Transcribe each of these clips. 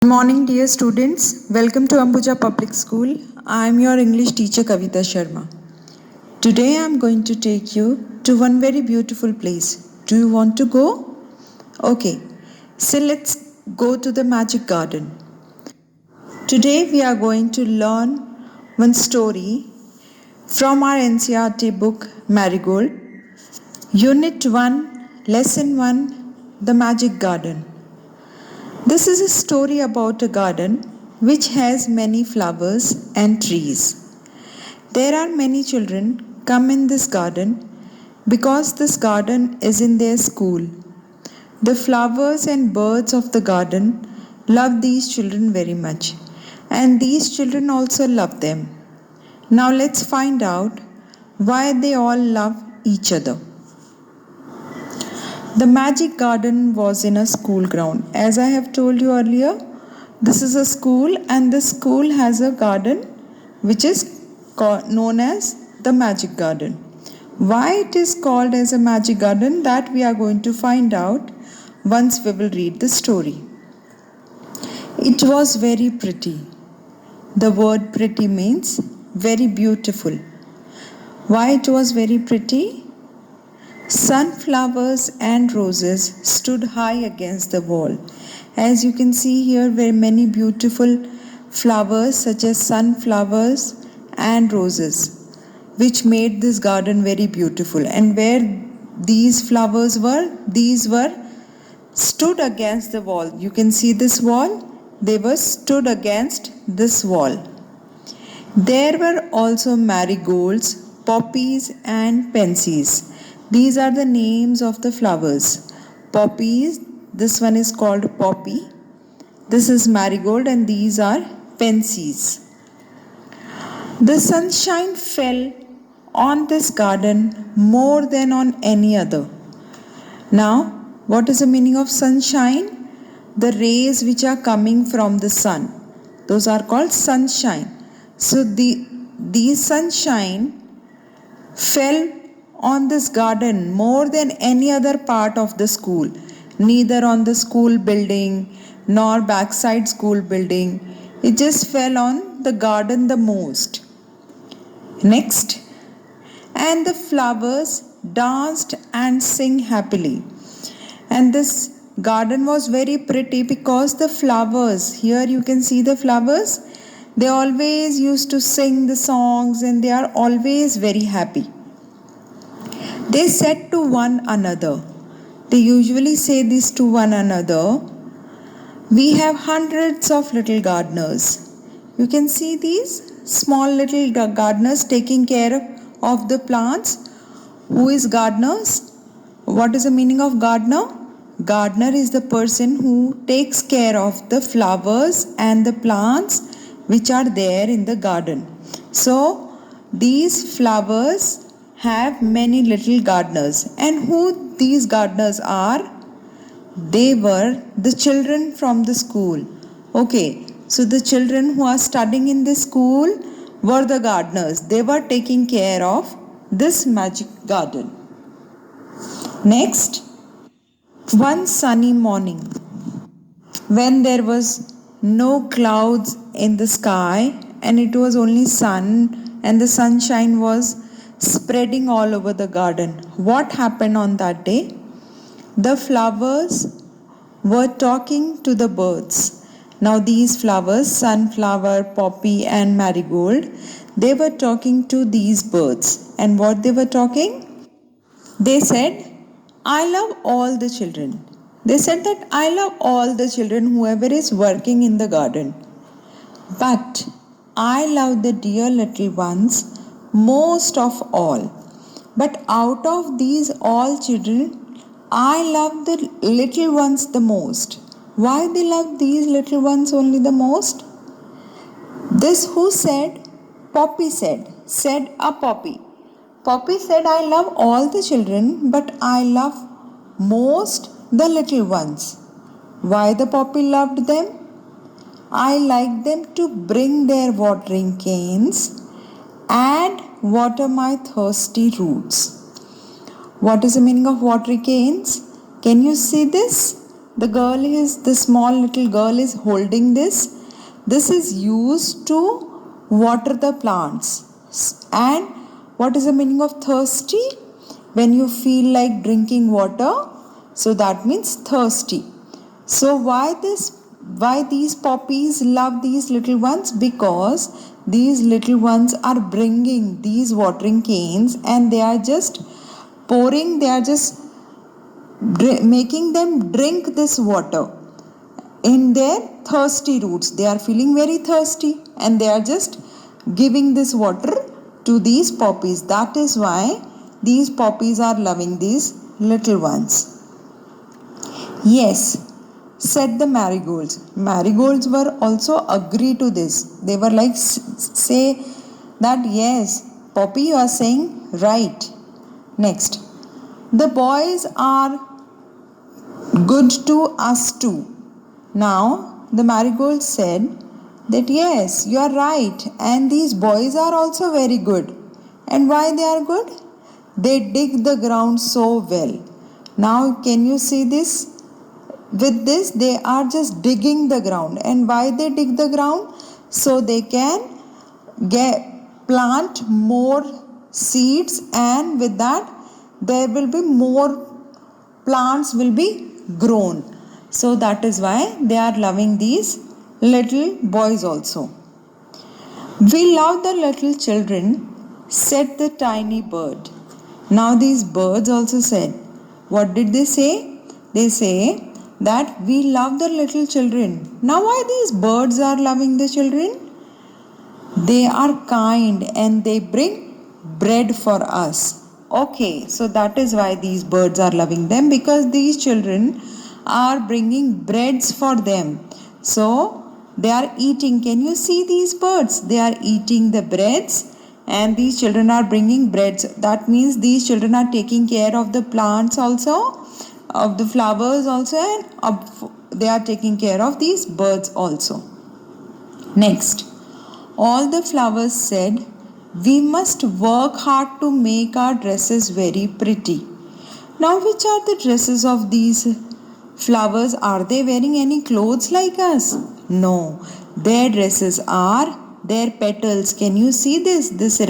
Good morning, dear students. Welcome to Ambuja Public School. I am your English teacher Kavita Sharma. Today I am going to take you to one very beautiful place. Do you want to go? Okay, so let's go to the Magic Garden. Today we are going to learn one story from our NCERT book Marigold. Unit 1, Lesson 1, The Magic Garden. This is a story about a garden which has many flowers and trees. There are many children come in this garden because this garden is in their school. The flowers and birds of the garden love these children very much, and these children also love them. Now let's find out why they all love each other. The magic garden was in a school ground. As I have told you earlier, this is a school and this school has a garden which is known as the magic garden. Why it is called as a magic garden, that we are going to find out once we will read the story. It was very pretty. The word pretty means very beautiful. Why it was very pretty? Sunflowers and roses stood high against the wall. As you can see here, very many beautiful flowers such as sunflowers and roses, which made this garden very beautiful. And where these flowers were, these were stood against the wall. You can see this wall, they were stood against this wall. There were also marigolds, poppies and pansies. These are the names of the flowers. Poppies, this one is called poppy. This is marigold and these are pansies. The sunshine fell on this garden more than on any other. Now, what is the meaning of sunshine? The rays which are coming from the sun. Those are called sunshine. So, the sunshine fell on this garden more than any other part of the school, neither on the school building nor backside school building. It just fell on the garden the most. Next, and the flowers danced and sang happily. And this garden was very pretty because the flowers, here you can see the flowers, they always used to sing the songs and they are always very happy. They said to one another, they usually say this to one another, we have hundreds of little gardeners. You can see these small little gardeners taking care of the plants. Who is gardeners? What is the meaning of gardener? Gardener is the person who takes care of the flowers and the plants which are there in the garden. So, these flowers have many little gardeners. And who these gardeners are? They were the children from the school. Okay, so the children who are studying in this school were the gardeners. They were taking care of this magic garden. Next, one sunny morning, when there was no clouds in the sky and it was only sun and the sunshine was spreading all over the garden. What happened on that day? The flowers were talking to the birds. Now these flowers, sunflower, poppy and marigold, they were talking to these birds. And what they were talking? They said, I love all the children. They said that I love all the children, whoever is working in the garden. But I love the dear little ones most of all. But out of these all children, I love the little ones the most. Why they love these little ones only the most? This who said? Poppy said a poppy. Poppy said, I love all the children, but I love most the little ones. Why the poppy loved them? I like them to bring their watering canes and water my thirsty roots. What is the meaning of watering canes? Can you see this? the small little girl is holding this. This is used to water the plants. And what is the meaning of thirsty? When you feel like drinking water, so that means thirsty. So why these poppies love these little ones? Because these little ones are bringing these watering canes and they are just making them drink this water in their thirsty roots. They are feeling very thirsty and they are just giving this water to these poppies. That is why these poppies are loving these little ones. Yes, said the marigolds. Marigolds were also agree to this. They were like say that yes, Poppy, you are saying right. Next, the boys are good to us too. Now the marigold said that yes, you are right, and these boys are also very good. And why they are good? They dig the ground so well. Now can you see this? With this they are just digging the ground. And why they dig the ground? So they can plant more seeds, and with that there will be more plants will be grown. So that is why they are loving these little boys also. We love the little children, said the tiny bird. Now these birds also said, what did they say? They say that we love the little children. Now why these birds are loving the children? They are kind and they bring bread for us. Okay, so that is why these birds are loving them, because these children are bringing breads for them. So they are eating. Can you see these birds? They are eating the breads and these children are bringing breads. That means these children are taking care of the plants also, of the flowers also, and they are taking care of these birds also. Next, all the flowers said, we must work hard to make our dresses very pretty. Now which are the dresses of these flowers? Are they wearing any clothes like us? No, their dresses are their petals. Can you see this? These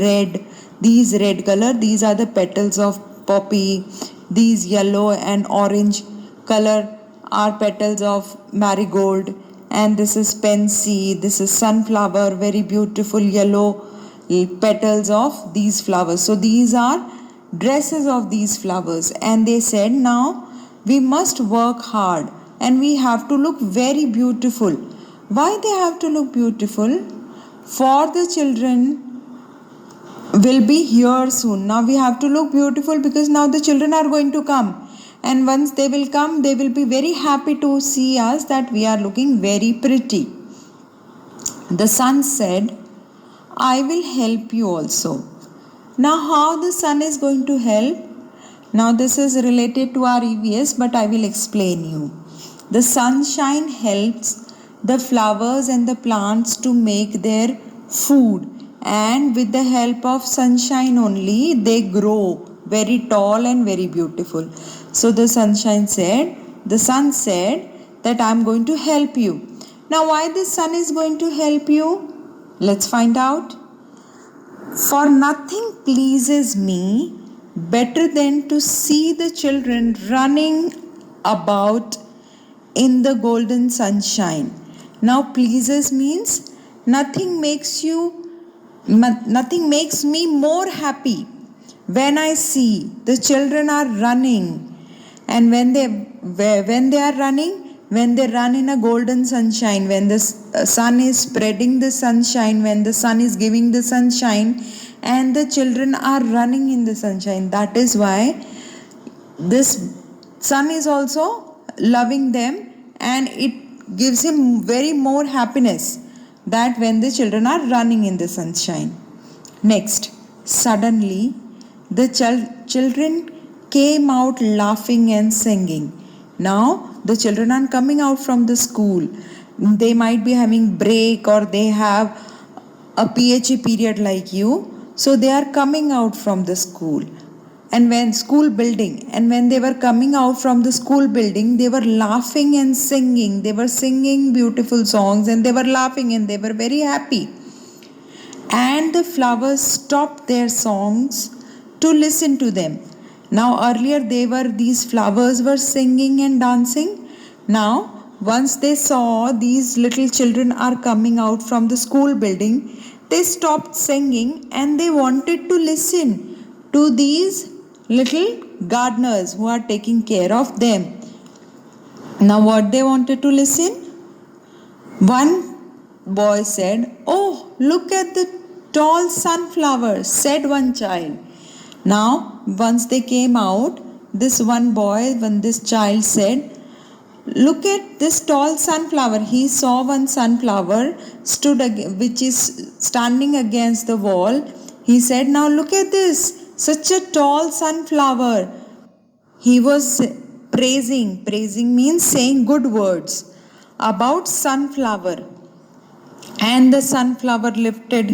red color, these are the petals of poppy. These yellow and orange color are petals of marigold. And this is pansy, this is sunflower, very beautiful yellow petals of these flowers. So these are dresses of these flowers. And they said, now we must work hard and we have to look very beautiful. Why they have to look beautiful? For the children will be here soon. Now we have to look beautiful because now the children are going to come. And once they will come, they will be very happy to see us that we are looking very pretty. The sun said, I will help you also. Now how the sun is going to help? Now this is related to our EVS, but I will explain you. The sunshine helps the flowers and the plants to make their food, and with the help of sunshine only they grow very tall and very beautiful. So the sun said that I am going to help you. Now why the sun is going to help you? Let's find out. For nothing pleases me better than to see the children running about in the golden sunshine. Now pleases means nothing makes me more happy when I see the children are running. And when they run in a golden sunshine, when the sun is spreading the sunshine, when the sun is giving the sunshine and the children are running in the sunshine, that is why this sun is also loving them, and it gives him very more happiness that when the children are running in the sunshine. Next, suddenly the children came out laughing and singing. Now the children are coming out from the school. They might be having break or they have a PHE period like you. So they are coming out from the school. and when school building, and when they were coming out from the school building, they were laughing and singing. They were singing beautiful songs and they were laughing and they were very happy. And the flowers stopped their songs to listen to them. Now earlier these flowers were singing and dancing. Now once they saw these little children are coming out from the school building, they stopped singing and they wanted to listen to these little gardeners who are taking care of them. Now what they wanted to listen? One boy said, "Oh, look at the tall sunflower," said one child. Now once they came out, this child said, "Look at this tall sunflower." He saw one sunflower which is standing against the wall. He said, "Now look at this, such a tall sunflower." He was praising means saying good words about sunflower. And the sunflower lifted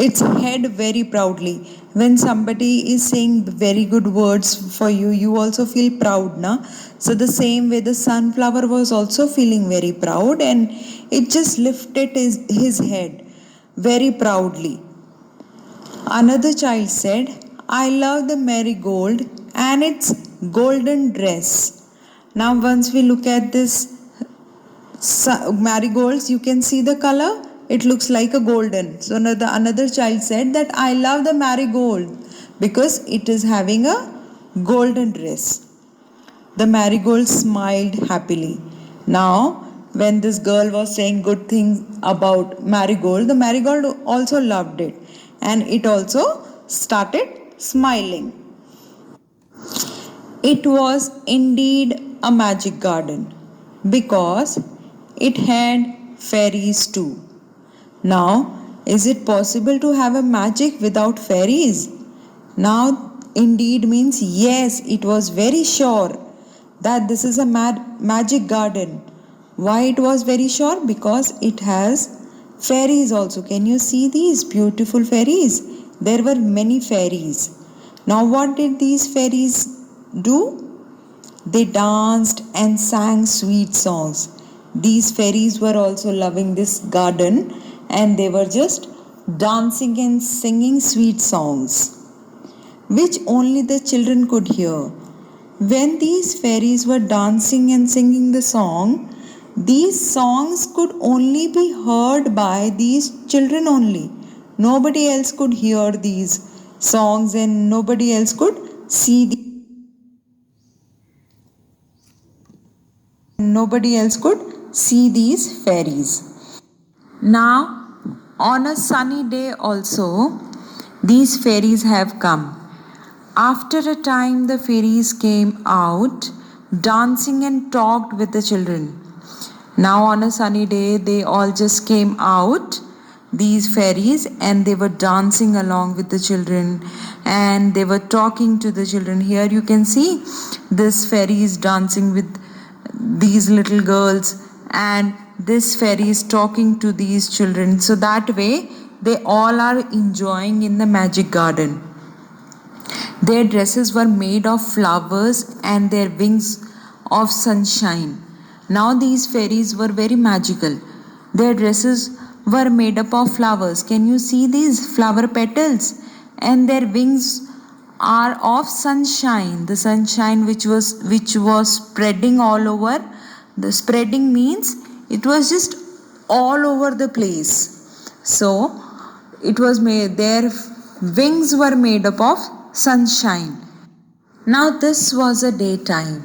its head very proudly. When somebody is saying very good words for you, you also feel proud, na? So the same way the sunflower was also feeling very proud, and it just lifted his head very proudly. Another child said, "I love the marigold and its golden dress." Now once we look at this marigolds, you can see the color. It looks like a golden. So another child said that, "I love the marigold because it is having a golden dress." The marigold smiled happily. Now when this girl was saying good things about marigold, the marigold also loved it and it also started smiling. It was indeed a magic garden because it had fairies too. Now, is it possible to have a magic without fairies? Now, indeed means yes, it was very sure that this is a magic garden. Why it was very sure? Because it has fairies also. Can you see these beautiful fairies? There were many fairies. Now, what did these fairies do? They danced and sang sweet songs. These fairies were also loving this garden and they were just dancing and singing sweet songs, which only the children could hear. When these fairies were dancing and singing the song, these songs could only be heard by these children only. Nobody else could hear these songs and nobody else could see these fairies. Now, on a sunny day also, these fairies have come. After a time, the fairies came out, dancing and talked with the children. Now, on a sunny day, they all just came out, these fairies, and they were dancing along with the children and they were talking to the children. Here you can see this fairy is dancing with these little girls and this fairy is talking to these children. So that way they all are enjoying in the magic garden. Their dresses were made of flowers and their wings of sunshine. Now these fairies were very magical. Their dresses were made up of flowers. Can you see these flower petals? And their wings are of sunshine. The sunshine which was spreading all over. The spreading means it was just all over the place. So it was made, their wings were made up of sunshine. Now this was a daytime.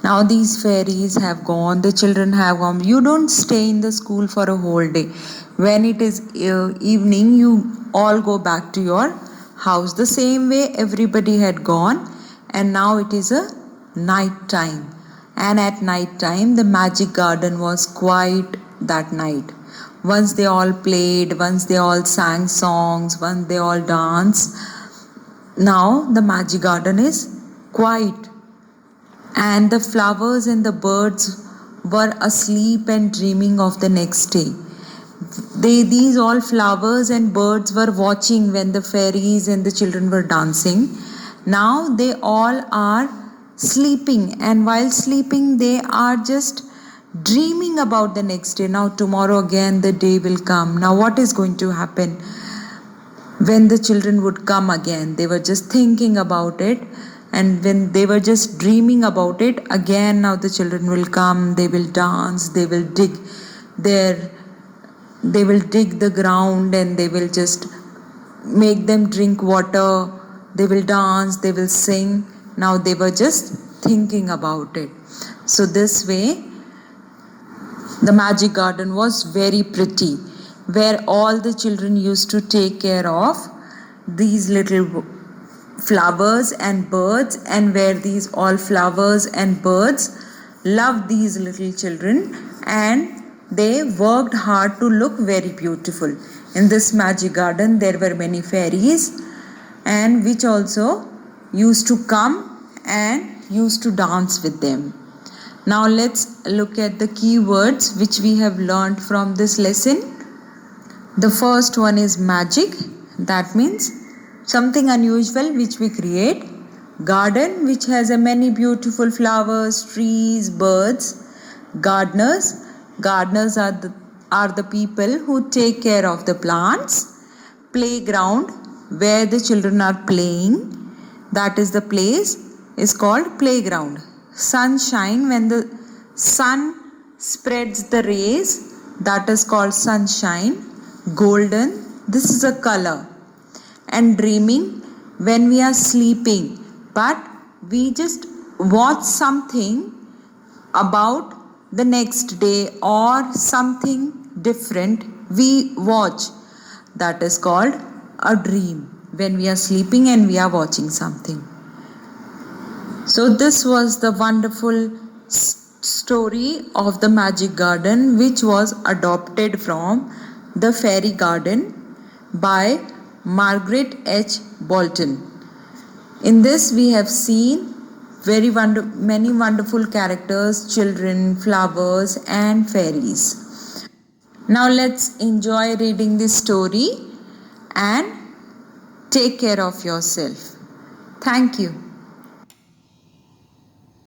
Now these fairies have gone, the children have gone. You don't stay in the school for a whole day. When it is evening, you all go back to your house. The same way everybody had gone, and now it is a night time. And at night time, the magic garden was quiet that night. Once they all played, once they all sang songs, once they all danced, now the magic garden is quiet. And the flowers and the birds were asleep and dreaming of the next day. These all flowers and birds were watching when the fairies and the children were dancing, Now they all are sleeping, and while sleeping they are just dreaming about the next day. Now tomorrow again the day will come. Now what is going to happen? When the children would come again, they were just thinking about it, and when they were just dreaming about it, again now the children will come, they will dance, they will dig the ground, and they will just make them drink water, they will dance, they will sing. Now they were just thinking about it. So this way the magic garden was very pretty, where all the children used to take care of these little flowers and birds, and where these all flowers and birds loved these little children, and they worked hard to look very beautiful. In this magic garden there were many fairies, and which also used to come and used to dance with them. Now let's look at the key words which we have learned from this lesson. The first one is magic. That means something unusual which we create. Garden, which has a many beautiful flowers, trees, birds. Gardeners are the people who take care of the plants. Playground, where the children are playing, that is the place is called playground. Sunshine, when the sun spreads the rays, that is called sunshine. Golden, this is a color. And dreaming, when we are sleeping but we just watch something about the next day or something different we watch, that is called a dream, when we are sleeping and we are watching something. So this was the wonderful story of the magic garden, which was adopted from the fairy garden by Margaret H. Bolton. In this we have seen many wonderful characters, children, flowers and fairies. Now let's enjoy reading this story and take care of yourself. Thank you.